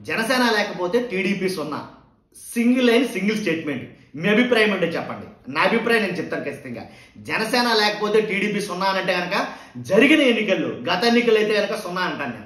జనసేన లేకపోతే టీడీపీ సున్నా. Single line single statement. మీ అభిప్రాయం అంటే చెప్పండి. నా అభిప్రాయం నేను చెప్తాను ఖచ్చితంగా. జనసేన లేకపోతే టీడీపీ సున్నా అంటే కనుక జరిగిన ఎన్నికల్లో, గత ఎన్నికలు అయితే కనుక సున్నా అంటాను నేను.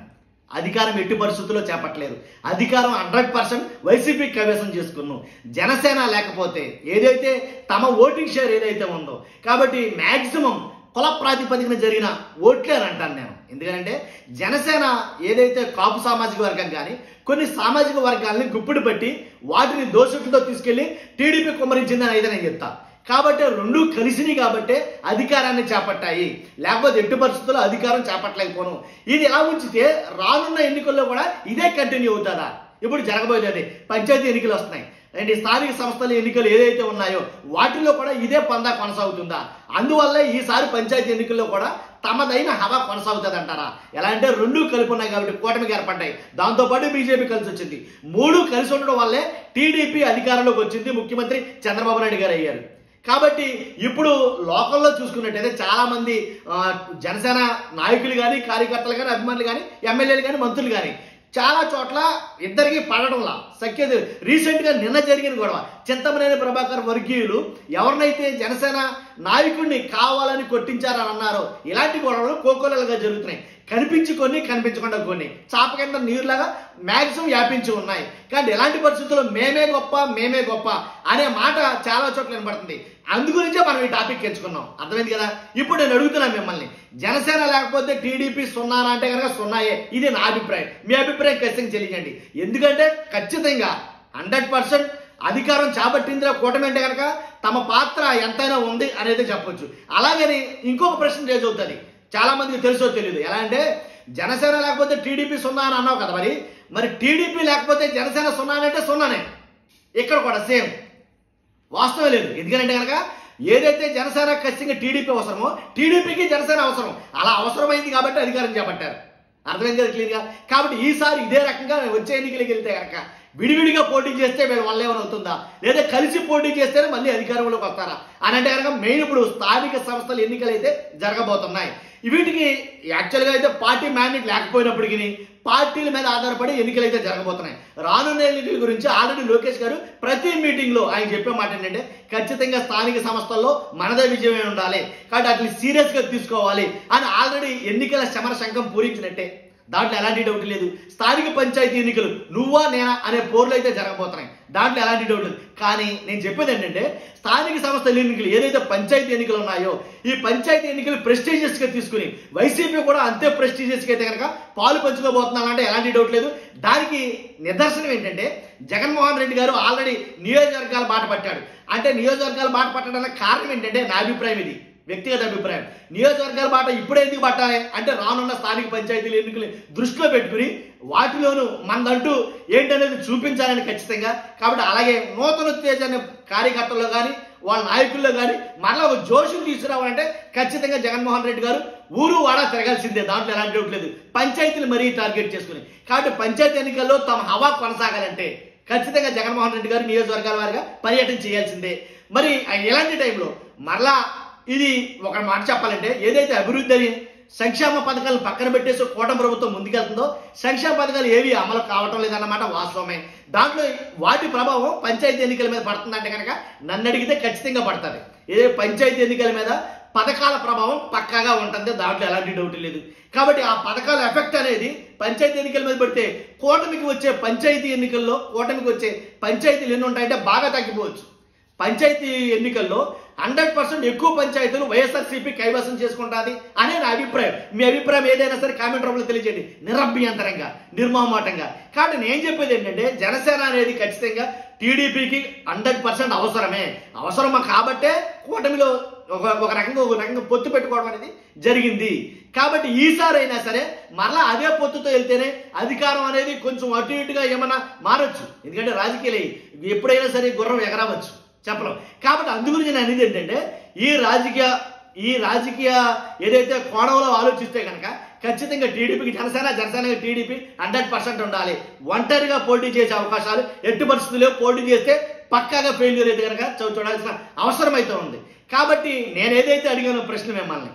అధికారం ఎట్టి పరిస్థితుల్లో చేపట్టలేదు. అధికారం 100% వైసీపీకి కైవసం చేసుకున్నాం. జనసేన లేకపోతే ఏదైతే తమ ఓటింగ్ షేర్ ఏదైతే ఉందో, కాబట్టి మ్యాక్సిమం కుల ప్రాతిపదికన జరిగిన ఓట్లే అని అంటాను నేను. ఎందుకంటే జనసేన ఏదైతే కాపు సామాజిక వర్గం కానీ కొన్ని సామాజిక వర్గాలని గుప్పిడి పట్టి వాటిని దోషులతో తీసుకెళ్లి టీడీపీ కుమ్మరించిందని అయితే నేను చెప్తా. కాబట్టి రెండు కలిసినాయి కాబట్టి అధికారాన్ని చేపట్టాయి. లేకపోతే ఎట్టి పరిస్థితుల్లో అధికారం చేపట్టలేకపోను. ఇది ఎలా ఉంచితే రానున్న ఎన్నికల్లో కూడా ఇదే కంటిన్యూ అవుతుందా? ఇప్పుడు జరగబోయేది పంచాయతీ ఎన్నికలు వస్తున్నాయి అండ్ స్థానిక సంస్థల ఎన్నికలు ఏదైతే ఉన్నాయో వాటిల్లో కూడా ఇదే పందా కొనసాగుతుందా? అందువల్ల ఈసారి పంచాయతీ ఎన్నికల్లో కూడా తమదైన హవా కొనసాగుతుంది అంటారా? ఎలా అంటే రెండు కలిపి ఉన్నాయి కాబట్టి కూటమికి ఏర్పడ్డాయి. దాంతోపాటు బీజేపీ కలిసి వచ్చింది. మూడు కలిసి ఉండడం వల్లే టీడీపీ అధికారంలోకి వచ్చింది. ముఖ్యమంత్రి చంద్రబాబు నాయుడు గారు అయ్యారు. కాబట్టి ఇప్పుడు లోకల్లో చూసుకున్నట్టయితే చాలా మంది జనసేన నాయకులు కానీ, కార్యకర్తలు కానీ, అభిమానులు కానీ, ఎమ్మెల్యేలు కానీ, మంత్రులు కానీ చాలా చోట్ల ఇద్దరికి పడడంలా సఖ్యత. రీసెంట్ గా నిన్న జరిగిన గొడవ చింతమనేని ప్రభాకర్ వర్గీయులు ఎవరినైతే జనసేన నాయకుడిని కావాలని కొట్టించారని అన్నారో ఇలాంటి గొడవలు కోకోలలుగా జరుగుతున్నాయి. కనిపించి కొన్ని, కనిపించకుండా కొన్ని, చాప కింద నీరులాగా మ్యాక్సిమం వ్యాపించి ఉన్నాయి. కానీ ఎలాంటి పరిస్థితుల్లో మేమే గొప్ప, మేమే గొప్ప అనే మాట చాలా చోట్ల వినపడుతుంది. అందుగురించే మనం ఈ టాపిక్ ఎంచుకున్నాం. అర్థమైంది కదా? ఇప్పుడు నేను అడుగుతున్నాను మిమ్మల్ని, జనసేన లేకపోతే టీడీపీ సున్నానా అంటే కనుక సున్నాయే. ఇది నా అభిప్రాయం. మీ అభిప్రాయం ఖచ్చితంగా తెలియజేయండి. ఎందుకంటే ఖచ్చితంగా 100% అధికారం చేపట్టిందిరా కూటమి అంటే కనుక తమ పాత్ర ఎంతైనా ఉంది అనేది చెప్పొచ్చు. అలాగని ఇంకొక ప్రశ్న రేజ్ అవుతుంది, చాలా మందికి తెలుసో తెలియదు. ఎలా అంటే జనసేన లేకపోతే టీడీపీ సున్నా అని అన్నావు కదా, మరి టీడీపీ లేకపోతే జనసేన సున్నా అంటే సున్నానే. ఇక్కడ కూడా సేమ్ వాస్తవం లేదు. ఎందుకంటే కనుక ఏదైతే జనసేన ఖచ్చితంగా టీడీపీ అవసరమో టీడీపీకి జనసేన అవసరం. అలా అవసరమైంది కాబట్టి అధికారం చేపట్టారు. అర్థమైంది కదా క్లియర్గా? కాబట్టి ఈసారి ఇదే రకంగా వచ్చే ఎన్నికలకి వెళ్తే కనుక విడివిడిగా పోటీ చేస్తే వీళ్ళ వల్ల ఏమైనా అవుతుందా, లేదా కలిసి పోటీ చేస్తేనే మళ్ళీ అధికారంలోకి వస్తారా అని అంటే కనుక మెయిన్ ఇప్పుడు స్థానిక సంస్థల ఎన్నికలు అయితే జరగబోతున్నాయి. వీటికి యాక్చువల్గా అయితే పార్టీ మ్యాండేట్ లేకపోయినప్పటికీ పార్టీల మీద ఆధారపడి ఎన్నికలు అయితే జరగబోతున్నాయి. రానున్న ఎన్నికల గురించి ఆల్రెడీ లోకేష్ గారు ప్రతి మీటింగ్లో ఆయన చెప్పే మాట ఏంటంటే ఖచ్చితంగా స్థానిక సంస్థల్లో మనదే విజయమే ఉండాలి, కాబట్టి వాటిని సీరియస్గా తీసుకోవాలి అని ఆల్రెడీ ఎన్నికల సమర శంఖం పూరించినట్టే. దాంట్లో ఎలాంటి డౌట్ లేదు. స్థానిక పంచాయతీ ఎన్నికలు నువ్వా నేనా అనే పోర్లు అయితే జరగబోతున్నాయి. దాంట్లో ఎలాంటి డౌట్ లేదు. కానీ నేను చెప్పేది ఏంటంటే స్థానిక సంస్థల ఎన్నికలు ఏదైతే పంచాయతీ ఎన్నికలు ఉన్నాయో ఈ పంచాయతీ ఎన్నికలు ప్రెస్టీజియస్గా తీసుకుని వైసీపీ కూడా అంతే ప్రెస్టీజియస్గా అయితే కనుక పాలు పంచుకోబోతున్నామంటే ఎలాంటి డౌట్ లేదు. దానికి నిదర్శనం ఏంటంటే జగన్మోహన్ రెడ్డి గారు ఆల్రెడీ నియోజకవర్గాల బాట పట్టాడు. అంటే నియోజకవర్గాల బాట పట్టడానికి కారణం ఏంటంటే నా అభిప్రాయం, ఇది వ్యక్తిగత అభిప్రాయం, నియోజకవర్గాల బాట ఇప్పుడు ఎందుకు పట్టాలి అంటే రానున్న స్థానిక పంచాయతీల ఎన్నికలు దృష్టిలో పెట్టుకుని వాటిలోనూ మనదంటూ ఏంటనేది చూపించాలని ఖచ్చితంగా. కాబట్టి అలాగే నూతన ఉత్తేజాన్ని కార్యకర్తల్లో కానీ వాళ్ళ నాయకుల్లో కానీ మరలా ఒక జోషులు తీసుకురావాలంటే ఖచ్చితంగా జగన్మోహన్ రెడ్డి గారు ఊరు వాడ తిరగాల్సిందే. దాంట్లో ఎలాంటి డౌట్ లేదు. పంచాయతీలు మరీ టార్గెట్ చేసుకుని కాబట్టి పంచాయతీ ఎన్నికల్లో తమ హవా కొనసాగాలంటే ఖచ్చితంగా జగన్మోహన్ రెడ్డి గారు నియోజకవర్గాల వారిగా పర్యటన చేయాల్సిందే. మరి ఎలాంటి టైంలో మరలా ఇది ఒక మాట చెప్పాలంటే ఏదైతే అభివృద్ధి అని సంక్షేమ పథకాలను పక్కన పెట్టేసి కూటమి ప్రభుత్వం ముందుకెళ్తుందో సంక్షేమ పథకాలు ఏవి అమలు కావటం లేదన్నమాట వాస్తవమే. దాంట్లో వాటి ప్రభావం పంచాయతీ ఎన్నికల మీద పడుతుందంటే కనుక నన్ను అడిగితే ఖచ్చితంగా పడుతుంది. ఏదో పంచాయతీ ఎన్నికల మీద పథకాల ప్రభావం పక్కాగా ఉంటుంది. దాంట్లో ఎలాంటి డౌట్ లేదు. కాబట్టి ఆ పథకాల ఎఫెక్ట్ అనేది పంచాయతీ ఎన్నికల మీద పడితే కూటమికి వచ్చే పంచాయతీ ఎన్నికల్లో కూటమికి వచ్చే పంచాయతీలు ఎన్ని ఉంటాయంటే బాగా తగ్గిపోవచ్చు. పంచాయతీ ఎన్నికల్లో 100% ఎక్కువ పంచాయతీలు వైఎస్ఆర్సీపీ కైవసం చేసుకుంటుంది అనే నా అభిప్రాయం. మీ అభిప్రాయం ఏదైనా సరే కామెంట్ రూపంలో తెలియజేయండి, నిరభ్యంతరంగా, నిర్మోహమాటంగా. కాబట్టి నేను చెప్పేది ఏంటంటే జనసేన అనేది ఖచ్చితంగా టీడీపీకి 100% అవసరమే. అవసరం కాబట్టే కూటమిలో ఒక రకంగా పొత్తు పెట్టుకోవడం అనేది జరిగింది. కాబట్టి ఈసారి అయినా సరే మరలా అదే పొత్తుతో వెళ్తేనే అధికారం అనేది కొంచెం అటు ఇటుగా ఏమన్నా మారచ్చు. ఎందుకంటే రాజకీయాలు ఎప్పుడైనా సరే గుర్రం ఎగరవచ్చు, చెప్పలేం. కాబట్టి అందుగురించి నేను అనేది ఏంటంటే ఈ రాజకీయ ఏదైతే కోణంలో ఆలోచిస్తే కనుక ఖచ్చితంగా టీడీపీకి జనసేనకి టీడీపీ 100% ఉండాలి. ఒంటరిగా పోటీ చేసే అవకాశాలు ఎట్టి పరిస్థితుల్లో పోటీ చేస్తే పక్కాగా ఫెయిల్యూర్ అయితే కనుక చూడాల్సిన అవసరం అయితే ఉంది. కాబట్టి నేను ఏదైతే అడిగానో ప్రశ్న మిమ్మల్ని,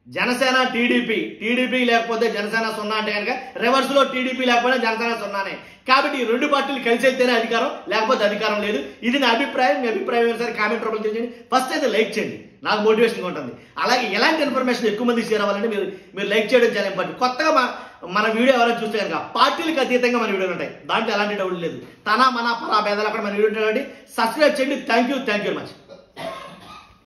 జనసేన టీడీపీ లేకపోతే జనసేన సున్నా అంటే కనుక రివర్స్ లో టీడీపీ లేకపోతే జనసేన సున్నానే. కాబట్టి ఈ రెండు పార్టీలు కలిసి అయితేనే అధికారం, లేకపోతే అధికారం లేదు. ఇది నా అభిప్రాయం. మీ అభిప్రాయం ఏమైనా సరే కామెంట్ రూపంలో తెలియజేయండి. ఫస్ట్ అయితే లైక్ చేయండి, నాకు మోటివేషన్గా ఉంటుంది. అలాగే ఎలాంటి ఇన్ఫర్మేషన్ ఎక్కువ మంది షేర్ అవ్వాలంటే మీరు లైక్ చేయడం చాలా ఇంపార్టెంట్. కొత్తగా మన వీడియో ఎవరైనా చూస్తే కనుక పార్టీలకు అతీతంగా మన వీడియోలు ఉంటాయి, దాంట్లో ఎలాంటి డౌట్ లేదు. తన మన పరా భేదాలు అక్కడ మన వీడియో ఉంటాయి. కాబట్టి సబ్స్క్రైబ్ చేయండి. Thank you very much.